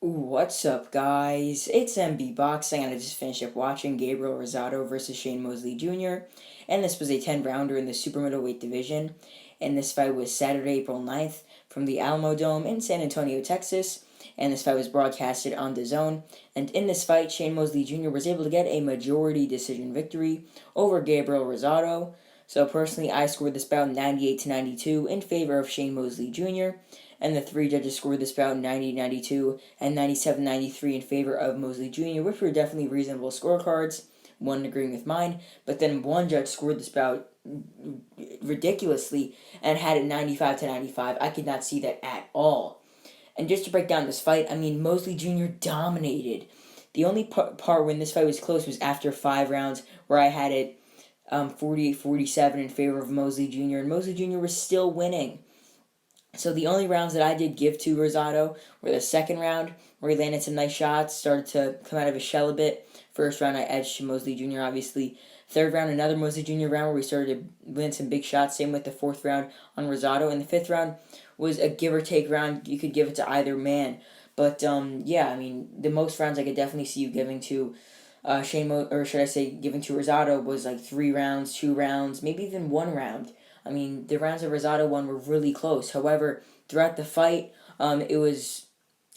What's up, guys? It's MB Boxing, and I just finished up watching Gabriel Rosado versus Shane Mosley Jr., and this was a 10-rounder in the super-middleweight division, and this fight was Saturday, April 9th, from the Alamodome in San Antonio, Texas, and this fight was broadcasted on DAZN, and in this fight, Shane Mosley Jr. was able to get a majority decision victory over Gabriel Rosado. So personally, I scored this bout 98-92 in favor of Shane Mosley Jr., and the three judges scored this bout 90-92 and 97-93 in favor of Mosley Jr., which were definitely reasonable scorecards, one agreeing with mine, but then one judge scored this bout ridiculously and had it 95-95. I could not see that at all. And just to break down this fight, Mosley Jr. dominated. The only part when this fight was close was after 5 rounds, where I had it 48-47 in favor of Mosley Jr., and Mosley Jr. was still winning. So the only rounds that I did give to Rosado were the second round, where he landed some nice shots, started to come out of his shell a bit. First round, I edged to Mosley Jr., obviously. Third round, another Mosley Jr. round where we started to land some big shots. Same with the fourth round on Rosado. And the fifth round was a give-or-take round. You could give it to either man. But, the most rounds I could definitely see you giving to giving to Rosado was like 3 rounds, 2 rounds, maybe even 1 round. The rounds that Rosado won were really close. However, throughout the fight, it was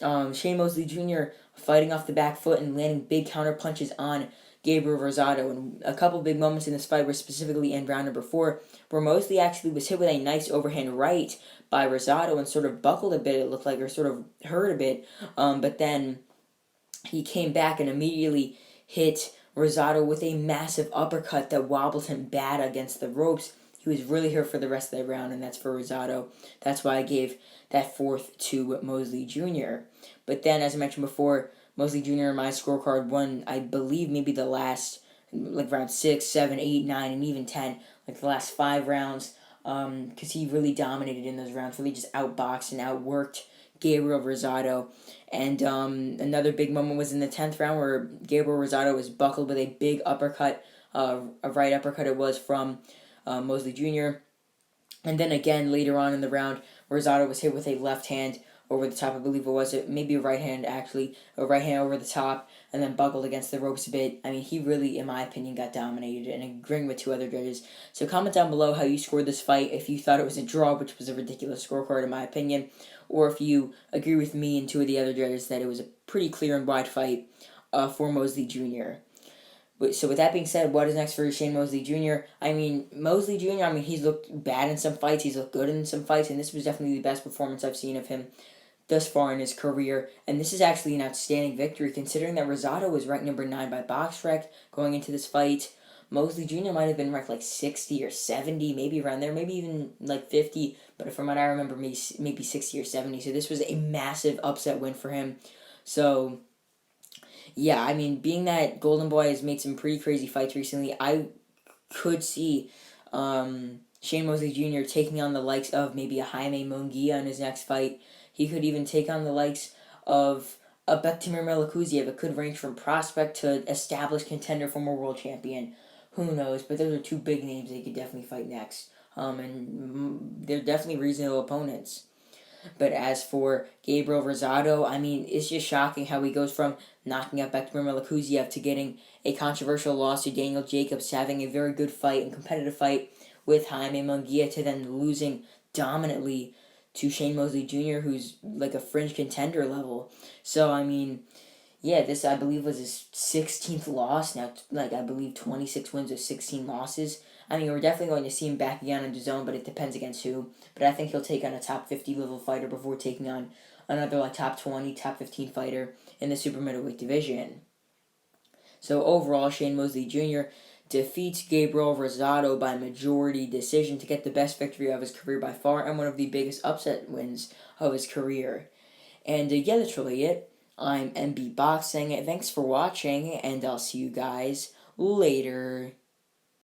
Shane Mosley Jr. fighting off the back foot and landing big counter punches on Gabriel Rosado. And a couple big moments in this fight were specifically in round number 4, where Mosley actually was hit with a nice overhand right by Rosado and sort of buckled a bit, it looked like, or sort of hurt a bit. But then he came back and immediately hit Rosado with a massive uppercut that wobbled him bad against the ropes. He was really hurt for the rest of that round, and that's for Rosado. That's why I gave that fourth to Mosley Jr. But then, as I mentioned before, Mosley Jr. in my scorecard won, I believe, maybe the last, like round 6, 7, 8, 9, and even 10, like the last 5 rounds, because he really dominated in those rounds, really just outboxed and outworked Gabriel Rosado. And another big moment was in the 10th round, where Gabriel Rosado was buckled with a big uppercut, a right uppercut it was from Mosley Jr. And then again, later on in the round, Rosado was hit with a left hand over the top, I believe it was, maybe a right hand actually, a right hand over the top, and then buckled against the ropes a bit. He really, in my opinion, got dominated, and agreeing with 2 other judges. So comment down below how you scored this fight, if you thought it was a draw, which was a ridiculous scorecard in my opinion, or if you agree with me and 2 of the other judges that it was a pretty clear and wide fight for Mosley Jr. So with that being said, what is next for Shane Mosley Jr.? Mosley Jr., he's looked bad in some fights, he's looked good in some fights, and this was definitely the best performance I've seen of him thus far in his career. And this is actually an outstanding victory, considering that Rosado was ranked number 9 by BoxRec going into this fight. Mosley Jr. might have been ranked like 60 or 70, maybe around there, maybe even like 50, but from what I remember, maybe 60 or 70. So this was a massive upset win for him. So yeah, being that Golden Boy has made some pretty crazy fights recently, I could see Shane Mosley Jr. taking on the likes of maybe a Jaime Munguia in his next fight. He could even take on the likes of a Bektimir Melikuziev. It could range from prospect to established contender, former world champion. Who knows? But those are 2 big names they could definitely fight next. And they're definitely reasonable opponents. But as for Gabriel Rosado, it's just shocking how he goes from knocking out Bektimir Melikuziev to getting a controversial loss to Daniel Jacobs, to having a very good fight and competitive fight with Jaime Munguia, to then losing dominantly to Shane Mosley Jr., who's like a fringe contender level. So, this, I believe, was his 16th loss. Now, I believe 26 wins or 16 losses. We're definitely going to see him back again on DAZN, but it depends against who. But I think he'll take on a top 50 level fighter before taking on another top 20, top 15 fighter in the super middleweight division. So overall, Shane Mosley Jr. defeats Gabriel Rosado by majority decision to get the best victory of his career by far, and one of the biggest upset wins of his career. And that's really it. I'm MB Boxing. Thanks for watching, and I'll see you guys later.